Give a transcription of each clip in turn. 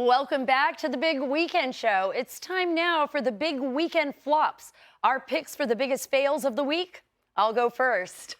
Welcome back to the Big Weekend Show. It's time now for the Big Weekend Flops. Our picks for the biggest fails of the week. I'll go first.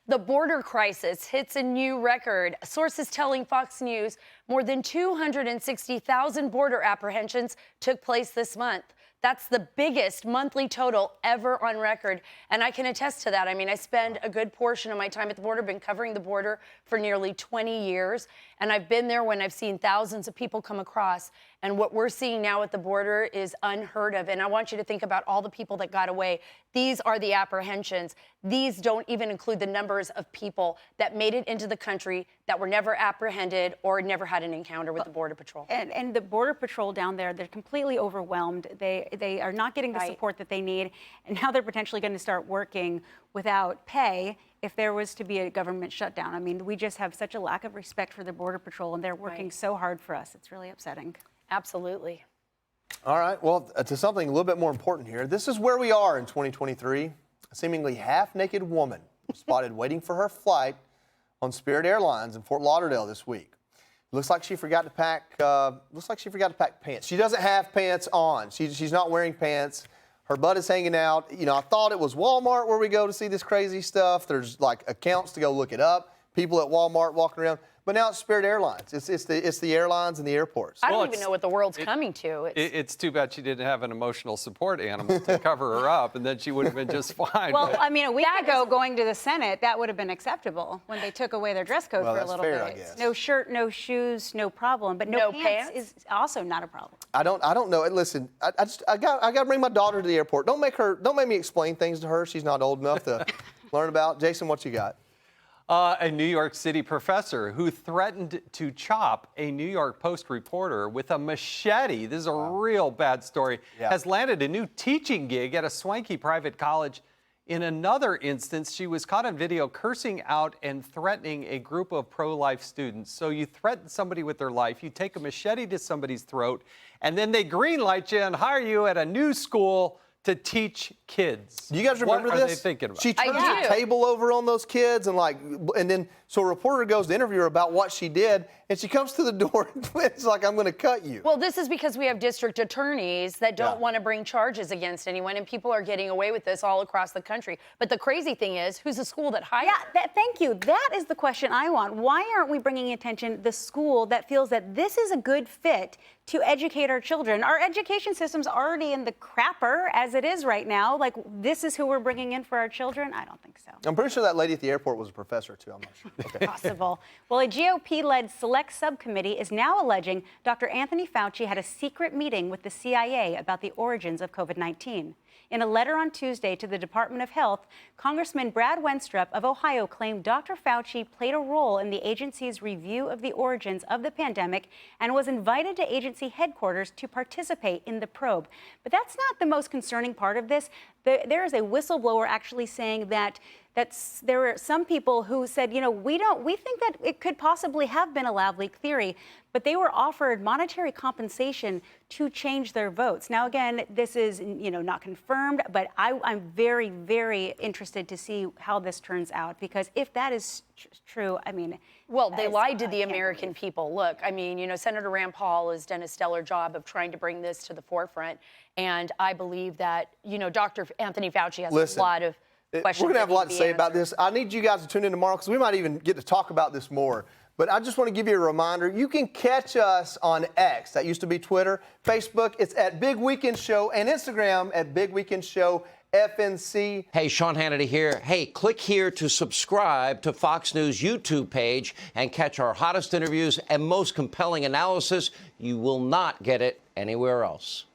The border crisis hits a new record. Sources telling Fox News more than 260,000 border apprehensions took place this month. That's the biggest monthly total ever on record, and I can attest to that. I mean, I spend a good portion of my time at the border, been covering the border for nearly 20 years, and I've been there when I've seen thousands of people come across, and what we're seeing now at the border is unheard of, and I want you to think about all the people that got away. These are the apprehensions. These don't even include the numbers of people that made it into the country that were never apprehended or never had an encounter with the Border Patrol. And the Border Patrol down there, they're completely overwhelmed. They are not getting the support that they need, and now they're potentially going to start working without pay if there was to be a government shutdown. I mean, we just have such a lack of respect for the Border Patrol, and they're working so hard for us. It's really upsetting. Absolutely. All right, well, to something a little bit more important here. This is where we are in 2023. A seemingly half-naked woman was spotted waiting for her flight on Spirit Airlines in Fort Lauderdale this week. Looks like she forgot to pack. Pants. She doesn't have pants on. She's not wearing pants. Her butt is hanging out. You know, I thought it was Walmart where we go to see this crazy stuff. There's like accounts to go look it up. People at Walmart walking around. But now it's Spirit Airlines. It's the airlines and the airports. I don't even know what the world's coming to. It's too bad she didn't have an emotional support animal to cover her up, and then she would have been just fine. Well, I mean, a week ago, going to the Senate, that would have been acceptable when they took away their dress code for a little bit. I guess. No shirt, no shoes, no problem. But no pants is also not a problem. I don't know. Listen, I got to bring my daughter to the airport. Don't make me explain things to her. She's not old enough to learn about. Jason, what you got? A New York City professor who threatened to chop a New York Post reporter with a machete, this is a real bad story, has landed a new teaching gig at a swanky private college. In another instance, she was caught on video cursing out and threatening a group of pro-life students. So you threaten somebody with their life, you take a machete to somebody's throat, and then they greenlight you and hire you at a new school to teach kids. Do you guys remember this? What are they thinking about? She turns the table over on those kids and then so a reporter goes to interview her about what she did, and she comes to the door and it's like, I'm going to cut you. Well, this is because we have district attorneys that don't want to bring charges against anyone, and people are getting away with this all across the country. But the crazy thing is, who's the school that hired her? Yeah, thank you. That is the question I want. Why aren't we bringing attention the school that feels that this is a good fit to educate our children? Our education system's already in the crapper as it is right now. Like, this is who we're bringing in for our children? I don't think so. I'm pretty sure that lady at the airport was a professor, too. I'm not sure. Okay. Possible. Well, a GOP-led select subcommittee is now alleging Dr. Anthony Fauci had a secret meeting with the CIA about the origins of COVID-19. In a letter on Tuesday to the Department of Health, Congressman Brad Wenstrup of Ohio claimed Dr. Fauci played a role in the agency's review of the origins of the pandemic and was invited to agency headquarters to participate in the probe. But that's not the most concerning part of this. There is a whistleblower actually saying that there were some people who said, you know, we think that it could possibly have been a lab leak theory, but they were offered monetary compensation to change their votes. Now, again, this is, you know, not confirmed, but I'm very, very interested to see how this turns out, because if that is true, I mean, well, they lied to the American people. Look, I mean, you know, Senator Rand Paul has done a stellar job of trying to bring this to the forefront, and I believe that, you know, Dr. Anthony Fauci has a lot of questions. We're going to have a lot to say about this. I need you guys to tune in tomorrow because we might even get to talk about this more. But I just want to give you a reminder. You can catch us on X. That used to be Twitter. Facebook, it's at Big Weekend Show. And Instagram at Big Weekend Show FNC. Hey, Sean Hannity here. Hey, click here to subscribe to Fox News YouTube page and catch our hottest interviews and most compelling analysis. You will not get it anywhere else.